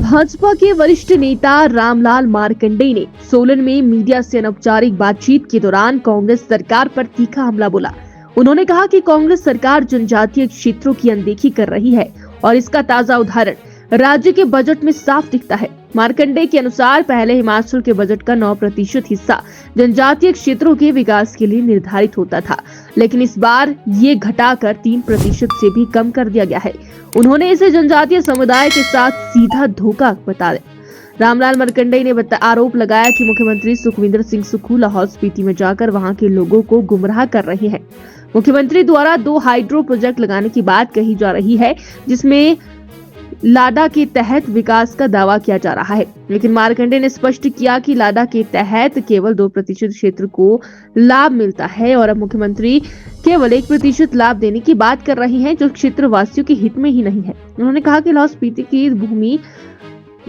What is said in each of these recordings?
भाजपा के वरिष्ठ नेता रामलाल मार्कंडेय ने सोलन में मीडिया से अनौपचारिक बातचीत के दौरान कांग्रेस सरकार पर तीखा हमला बोला। उन्होंने कहा कि कांग्रेस सरकार जनजातीय क्षेत्रों की अनदेखी कर रही है और इसका ताजा उदाहरण राज्य के बजट में साफ दिखता है। मार्कंडेय के अनुसार पहले हिमाचल के बजट का 9% हिस्सा जनजातीय क्षेत्रों के विकास के लिए निर्धारित होता था, लेकिन इस बार ये घटाकर 3% से भी कम कर दिया गया है। उन्होंने इसे जनजातीय समुदाय के साथ सीधा धोखा बताया। रामलाल मार्कंडेय ने आरोप लगाया कि मुख्यमंत्री सुखविंदर सिंह सुक्खू लाहौल स्पीति में जाकर वहां के लोगों को गुमराह कर रहे हैं। मुख्यमंत्री द्वारा 2 हाइड्रो प्रोजेक्ट लगाने की बात कही जा रही है, जिसमें लाडा के तहत विकास का दावा किया जा रहा है, लेकिन मार्कंडेय ने स्पष्ट किया कि लाडा के तहत केवल 2% क्षेत्र को लाभ मिलता है और अब मुख्यमंत्री केवल 1% लाभ देने की बात कर रही हैं, जो क्षेत्रवासियों के हित में ही नहीं है। उन्होंने कहा कि लाहौल स्पीति की भूमि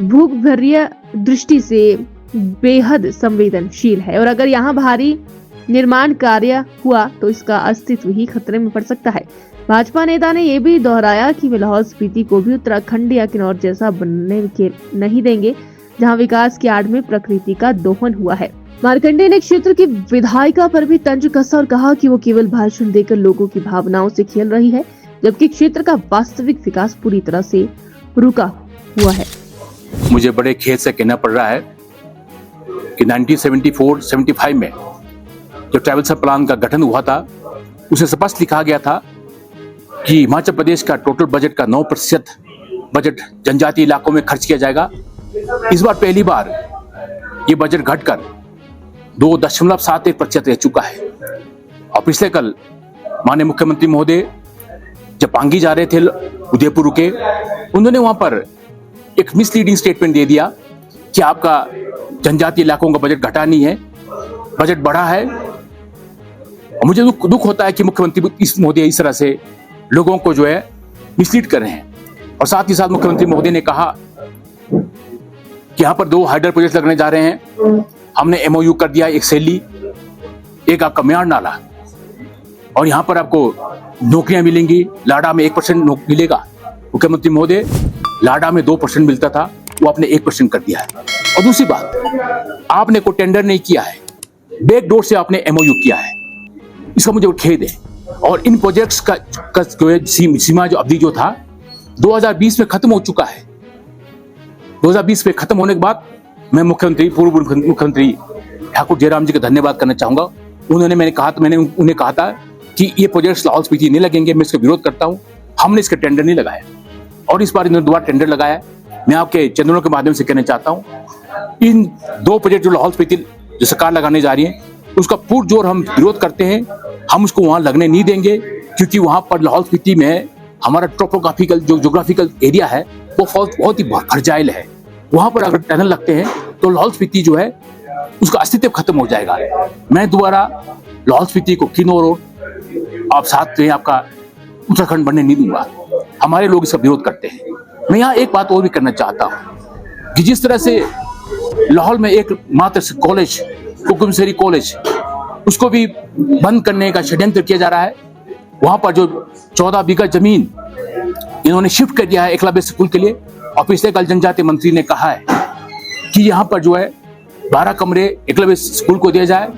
भूगर्भीय दृष्टि से बेहद संवेदनशील है और अगर यहाँ भारी निर्माण कार्य हुआ तो इसका अस्तित्व ही खतरे में पड़ सकता है। भाजपा नेता ने यह भी दोहराया कि वे लाहौल स्पीति को भी उत्तराखंड या किन्नौर जैसा बनने के नहीं देंगे, जहां विकास की आड़ में प्रकृति का दोहन हुआ है। मार्कंडेय ने क्षेत्र की विधायिका पर भी तंज कसा और कहा कि वो केवल भाषण देकर लोगों की भावनाओं से खेल रही है, जबकि क्षेत्र का वास्तविक विकास पूरी तरह से रुका हुआ है। मुझे बड़े खेद से कहना पड़ रहा है कि 1974-75 में जो ट्रैवल्स प्लान का गठन हुआ था, उसे स्पष्ट लिखा गया था कि हिमाचल प्रदेश का टोटल बजट का 9% बजट जनजातीय इलाकों में खर्च किया जाएगा। इस बार पहली बार ये बजट घटकर 2.71% रह चुका है। और पिछले कल माननीय मुख्यमंत्री महोदय जब पांगी जा रहे थे, उदयपुर रुके, उन्होंने वहां पर एक मिसलीडिंग स्टेटमेंट दे दिया कि आपका जनजातीय इलाकों का बजट घटा नहीं है, बजट बढ़ा है। और मुझे दुख होता है कि मुख्यमंत्री इस महोदय इस तरह से लोगों को जो है मिसलीड कर रहे हैं। और साथ ही साथ मुख्यमंत्री महोदय ने कहा कि यहाँ पर 2 हाइड्रो प्रोजेक्ट लगने जा रहे हैं। हमने MOU कर दिया, एक सैली, एक आपका म्यार नाला, और यहाँ पर आपको नौकरियां मिलेंगी। लाडा में 1% मिलेगा। मुख्यमंत्री महोदय, लाडा में 2% मिलता था, वो आपने 1% कर दिया है। और दूसरी बात, आपने कोई टेंडर नहीं किया है, बैकडोर से आपने MOU किया है। इसका मुझे खेद है। और इन प्रोजेक्ट्स का जो है सीमा जो अवधि जो था 2020 में खत्म हो चुका है। 2020 में खत्म होने के बाद मैं पूर्व मुख्यमंत्री ठाकुर जयराम जी का धन्यवाद करना चाहूंगा। मैंने उन्हें कहा था कि ये प्रोजेक्ट्स लाहौल स्पीति नहीं लगेंगे, मैं इसका विरोध करता हूं। हमने इसका टेंडर नहीं लगाया और इस बार इन्होंने दोबारा टेंडर लगाया। मैं आपके चैनलों के माध्यम से कहना चाहता हूं, इन 2 प्रोजेक्ट जो लाहौल स्पीति जो सरकार लगाने जा रही है, उसका पुरजोर हम विरोध करते हैं। हम उसको वहां लगने नहीं देंगे, क्योंकि वहां पर लाहौल स्पीति में हमारा टोपोग्राफिकल जो ज्योग्राफिकल एरिया है वो बहुत ही फर्जाइल है। वहां पर अगर टनल लगते हैं तो लाहौल स्पीति जो है उसका अस्तित्व खत्म हो जाएगा। मैं दोबारा लाहौल स्पीति को किन्नौर और आप साथ में आपका उत्तराखंड बनने नहीं दूंगा। हमारे लोग इसका विरोध करते हैं। मैं यहाँ एक बात और भी करना चाहता हूँ कि जिस तरह से लाहौल में एक मात्र कॉलेज, कुकुमसेरी कॉलेज, उसको भी बंद करने का षड्यंत्र किया जा रहा है। वहां पर जो 14 बीघा जमीन इन्होंने शिफ्ट कर दिया है एकलव्य स्कूल के लिए। और पिछले कल जनजातीय मंत्री ने कहा है कि यहाँ पर जो है 12 कमरे एकलव्य स्कूल को दिया जाए।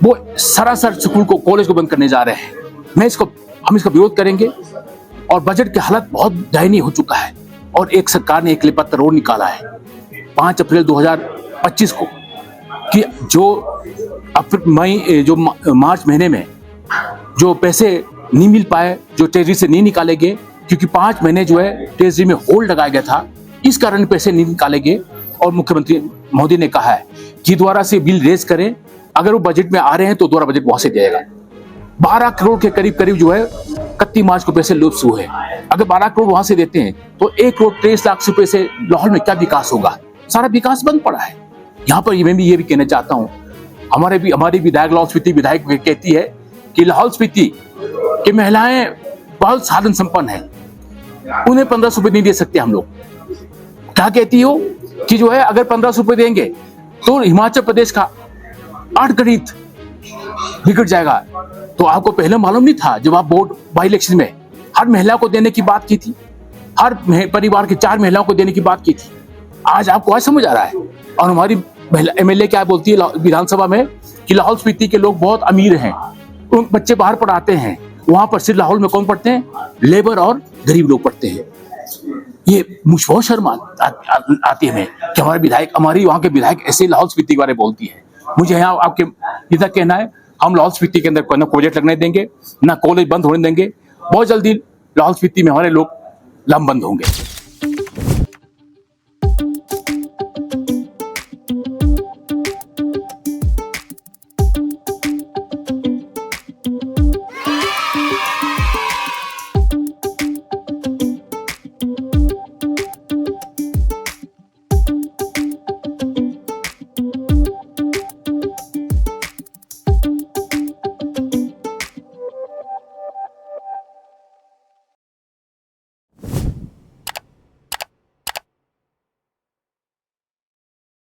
वो सरासर स्कूल को, कॉलेज को बंद करने जा रहे हैं। हम इसका विरोध करेंगे। और बजट की हालत बहुत दयनीय हो चुका है। और एक सरकार ने एक लिपत्र और निकाला है 5 अप्रैल 2025 को कि मार्च महीने में जो पैसे नहीं मिल पाए, जो ट्रेजरी से नहीं निकाले गए, क्योंकि 5 महीने जो है ट्रेजरी में होल्ड लगाया गया था, इस कारण पैसे नहीं निकाले गए। और मुख्यमंत्री मोदी ने कहा है कि दोबारा से बिल रेज करें। अगर वो बजट में आ रहे हैं तो दोबारा बजट वहां से जाएगा। 12 करोड़ के करीब जो है 31 मार्च को पैसे लुप्त हुए हैं। अगर 12 करोड़ वहां से देते हैं तो 1,23,00,000 रुपए से लाहौल में क्या विकास होगा? सारा विकास बंद पड़ा है। यहाँ पर मैं भी ये भी कहना चाहता हूँ, हमारी विधायक लाहौल स्पीति विधायक कहती है कि लाहौल स्पीति की महिलाएं बहुत साधन संपन्न है, उन्हें 1500 रुपए नहीं दे सकते हम लोग। क्या कहती हो कि जो है अगर 1500 रुपए देंगे तो हिमाचल प्रदेश का 8 गणित बिगड़ जाएगा। तो आपको पहले मालूम नहीं था? जब आप वोट बाई इलेक्शन में हर महिला को देने की बात की थी, हर परिवार की 4 महिलाओं को देने की बात की थी, आज आपको आज समझ आ रहा है। और हमारी एमएलए क्या बोलती है विधानसभा में कि लाहौल स्पीति के लोग बहुत अमीर हैं, उन बच्चे बाहर पढ़ाते हैं, वहां पर सिर्फ लाहौल में कौन पढ़ते हैं? लेबर और गरीब लोग पढ़ते हैं। ये मुझे बहुत शर्म आती है हमें कि हमारे विधायक, हमारी वहां के विधायक ऐसे लाहौल स्पीति के बारे में बोलती है। मुझे यहाँ आपके इतना कहना है, हम लाहौल स्पीति के अंदर कोई ना प्रोजेक्ट लगने देंगे, ना कॉलेज बंद होने देंगे। बहुत जल्दी लाहौल स्पीति में हमारे लोग बंद होंगे।